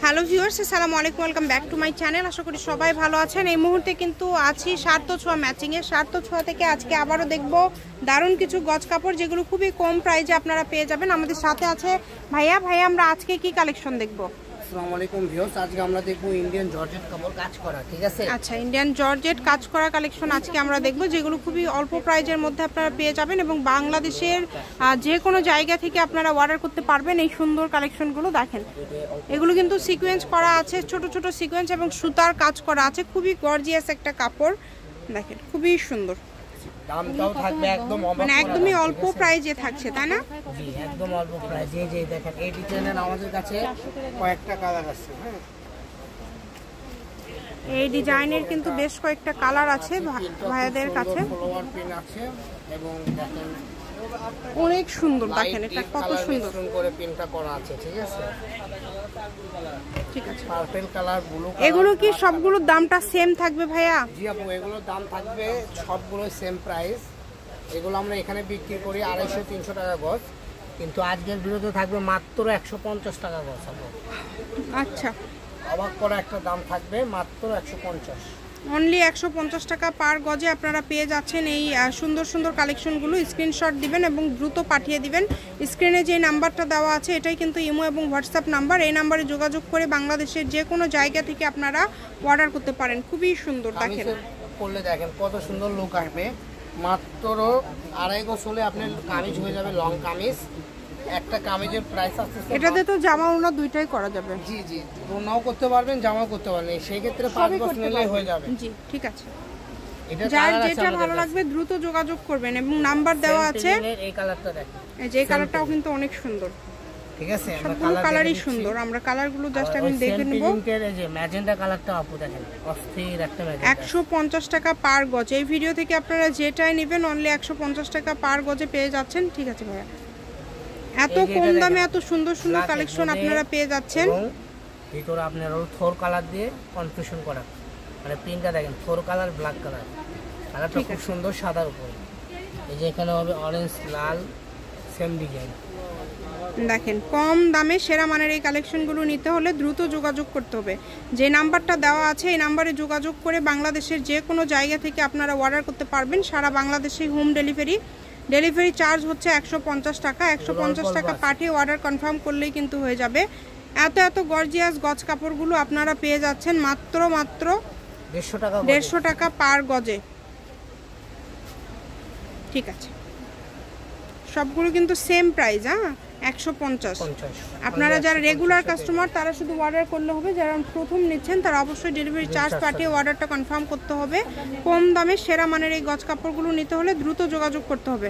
Hello viewers, আসসালামু আলাইকুম, welcome back to my channel. আশা করি সবাই ভালো আছেন। এই মুহূর্তে কিন্তু আছি সার্থ ছোঁয়া ম্যাচিংয়ে। সার্থ ছোঁয়া থেকে আজকে আবারও দেখব দারুণ কিছু গজ কাপড়, যেগুলো খুবই কম প্রাইসে আপনারা পেয়ে যাবেন। আমাদের সাথে আছে ভাইয়া। আমরা আজকে কি কালেকশন দেখব? আসসালামু আলাইকুম ভিউয়ার্স, আজকে আমরা দেখব ইন্ডিয়ান জর্জেট কাপড় কাজ করা, ঠিক আছে? আচ্ছা, ইন্ডিয়ান জর্জেট কাজ করা কালেকশন আজকে আমরা দেখব, যেগুলো খুবই অল্প প্রাইজের মধ্যে আপনারা পেয়ে যাবেন এবং বাংলাদেশের যে কোনো জায়গা থেকে আপনারা অর্ডার করতে পারবেন। এই সুন্দর কালেকশনগুলো দেখেন, এগুলো কিন্তু সিকোয়েন্স করা আছে, ছোট ছোট সিকোয়েন্স এবং সুতার কাজ করা আছে। খুবই গর্জিয়াস একটা কাপড়, দেখেন খুবই সুন্দর। দামটাও থাকবে একদম মানে একদমই অল্প প্রাইজে থাকছে, তাই না? জি, একদম অল্প প্রাইজে। যে দেখেন এই ডিজাইনের আমাদের কাছে কয়েকটা কালার আছে। হ্যাঁ, এই ডিজাইনের কিন্তু বেশ কয়েকটা কালার আছে ভাইয়াদের কাছে। ফ্লাওয়ার প্রিন্ট আছে এবং দেখেন অনেক সুন্দর, দেখেন এটা কত সুন্দর করে প্রিন্টটা করা আছে, ঠিক আছে? ঠিক আছে, পার্পল কালার, ব্লু। এগুলো কি সবগুলোর দামটা সেম থাকবে ভাইয়া? জি আপু, এগুলোর দাম থাকবে সবগুলো সেম প্রাইস। এগুলো আমরা এখানে বিক্রি করি 250-300 টাকা গজ, কিন্তু আজকের ভিডিওতে থাকবে মাত্র 150 টাকা গজ। আচ্ছা, অবাক করা একটা দাম থাকবে, মাত্র 150, অনলি 150 টাকা পার গজে আপনারা পেয়ে যাচ্ছেন এই সুন্দর সুন্দর কালেকশনগুলো। স্ক্রিনশট দিবেন এবং দ্রুত পাঠিয়ে দিবেন। স্ক্রিনে যে নাম্বারটা দেওয়া আছে এটাই কিন্তু ইমো এবং হোয়াটসঅ্যাপ নাম্বার। এই নাম্বারে যোগাযোগ করে বাংলাদেশের যে কোনো জায়গা থেকে আপনারা অর্ডার করতে পারেন। খুবই সুন্দর, দেখেন করলে দেখেন কত সুন্দর লুক আসবে। মাত্র 2.5 গজ হলে আপনার কামিজ হয়ে যাবে, লং কামিজ। একটা কামিজের প্রাইস আছে, এটাতে তো জামা ওনা দুইটাই করা যাবে। জি জি, ওনাও করতে পারবেন, জামাও করতে পারবেন, সেই ক্ষেত্রে 5 গজ নিলেই হয়ে যাবে। জি ঠিক আছে, যার যেটা ভালো লাগবে দ্রুত যোগাযোগ করবেন এবং নাম্বার দেওয়া আছে। এই কালারটা দেখেন, এই যে কালারটাও কিন্তু অনেক সুন্দর, ঠিক আছে? সবগুলো কালারই সুন্দর। আমরা কালারগুলো জাস্ট এখন দেখে নেব। এই যে ম্যাজেন্টা কালারটা আপু দেখেন, অস্থির একটা ম্যাজেন্টা। 150 টাকা পার গজ। এই ভিডিও থেকে আপনারা যেটাই নেবেন অনলি 150 টাকা পার গজে পেয়ে যাচ্ছেন। ঠিক আছে ভাইয়া, এত কম দামে এত সুন্দর সুন্দর কালেকশন আপনারা পেয়ে যাচ্ছেন। ভিতরে আপনার থোর কালার দিয়ে কনফিউশন করা, মানে প্রিন্টটা দেখেন, থোর কালার, ব্ল্যাক কালার, কালারটা খুব সুন্দর সাদার উপরে। এই যে এখানে হবে অরেঞ্জ, লাল, সেম ডিজাইন। দেখেন কম দামে সেরা মানের এই কালেকশনগুলো নিতে হলে দ্রুত যোগাযোগ করতে হবে। যে নাম্বারটা দেওয়া আছে এই নাম্বারে যোগাযোগ করে বাংলাদেশের যে কোনো জায়গা থেকে আপনারা অর্ডার করতে পারবেন। সারা বাংলাদেশে হোম ডেলিভারি চার্জ হচ্ছে 150 টাকা। 150 টাকা পাঠিয়ে অর্ডার কনফার্ম করলেই কিন্তু হয়ে যাবে। এত গর্জিয়াস গজ কাপড়গুলো আপনারা পেয়ে যাচ্ছেন মাত্র 150 টাকা পার গজে। ঠিক আছে, সবগুলো কিন্তু সেম প্রাইস। 150। আপনারা যারা রেগুলার কাস্টমার তারা শুধু অর্ডার করলে হবে, যারা প্রথম নিচ্ছেন তারা অবশ্যই ডেলিভারি চার্জ পাঠিয়ে অর্ডারটা কনফার্ম করতে হবে। কম দামে সেরা মানের এই গজ কাপড়গুলো নিতে হলে দ্রুত যোগাযোগ করতে হবে।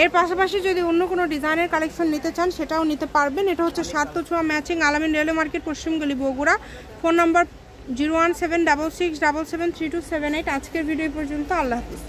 এর পাশাপাশি যদি অন্য কোনো ডিজাইনের কালেকশন নিতে চান সেটাও নিতে পারবেন। এটা হচ্ছে সার্থ ছোঁয়া ম্যাচিং, আলামিন রেলওয়ে মার্কেট, পশ্চিমগলি, বগুড়া। Phone number 01766773278। আজকের ভিডিও পর্যন্ত, আল্লাহ হাফিজ।